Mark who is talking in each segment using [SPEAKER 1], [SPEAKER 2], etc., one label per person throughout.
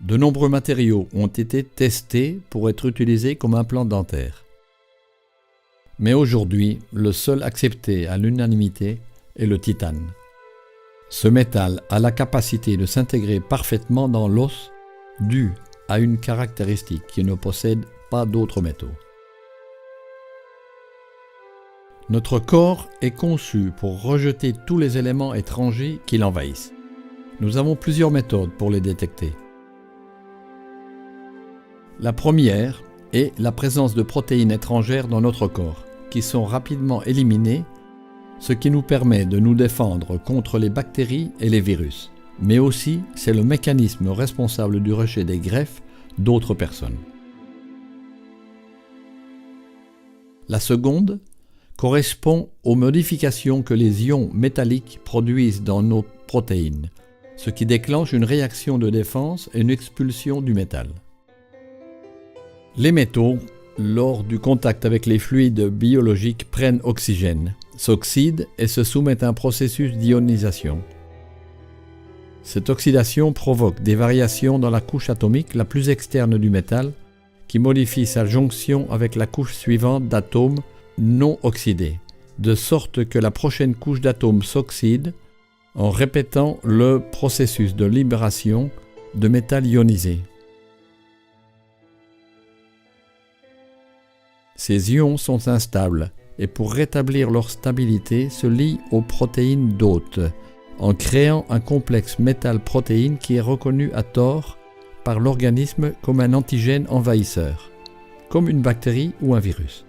[SPEAKER 1] De nombreux matériaux ont été testés pour être utilisés comme implant dentaire. Mais aujourd'hui, le seul accepté à l'unanimité est le titane. Ce métal a la capacité de s'intégrer parfaitement dans l'os due à une caractéristique qui ne possède pas d'autres métaux. Notre corps est conçu pour rejeter tous les éléments étrangers qui l'envahissent. Nous avons plusieurs méthodes pour les détecter. La première est la présence de protéines étrangères dans notre corps, qui sont rapidement éliminées, ce qui nous permet de nous défendre contre les bactéries et les virus. Mais aussi, c'est le mécanisme responsable du rejet des greffes d'autres personnes. La seconde correspond aux modifications que les ions métalliques produisent dans nos protéines, ce qui déclenche une réaction de défense et une expulsion du métal. Les métaux, lors du contact avec les fluides biologiques, prennent oxygène, s'oxydent et se soumettent à un processus d'ionisation. Cette oxydation provoque des variations dans la couche atomique la plus externe du métal, qui modifie sa jonction avec la couche suivante d'atomes non oxydés, de sorte que la prochaine couche d'atomes s'oxyde en répétant le processus de libération de métal ionisé. Ces ions sont instables et pour rétablir leur stabilité se lient aux protéines d'hôtes en créant un complexe métal-protéine qui est reconnu à tort par l'organisme comme un antigène envahisseur, comme une bactérie ou un virus.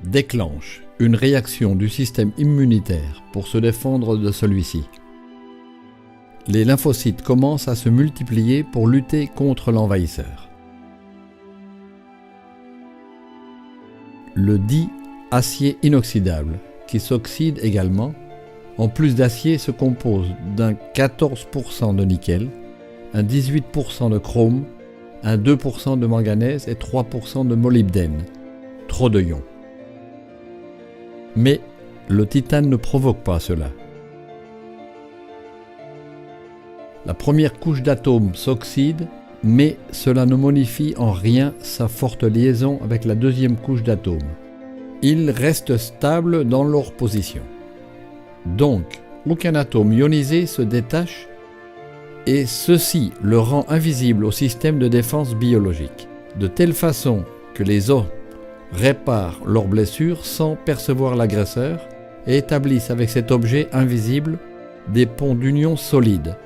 [SPEAKER 1] Déclenche une réaction du système immunitaire pour se défendre de celui-ci. Les lymphocytes commencent à se multiplier pour lutter contre l'envahisseur. Le dit acier inoxydable, qui s'oxyde également, en plus d'acier se compose d'un 14% de nickel, un 18% de chrome, un 2% de manganèse et 3% de molybdène, trop de ions. Mais le titane ne provoque pas cela. La première couche d'atomes s'oxyde, mais cela ne modifie en rien sa forte liaison avec la deuxième couche d'atomes. Ils restent stables dans leur position. Donc, aucun atome ionisé se détache et ceci le rend invisible au système de défense biologique, de telle façon que les os réparent leurs blessures sans percevoir l'agresseur et établissent avec cet objet invisible des ponts d'union solides.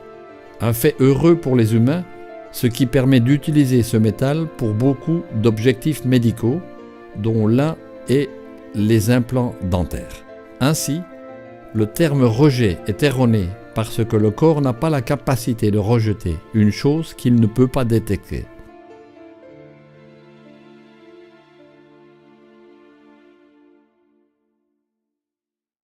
[SPEAKER 1] Un fait heureux pour les humains, ce qui permet d'utiliser ce métal pour beaucoup d'objectifs médicaux, dont l'un est les implants dentaires. Ainsi, le terme rejet est erroné parce que le corps n'a pas la capacité de rejeter une chose qu'il ne peut pas détecter.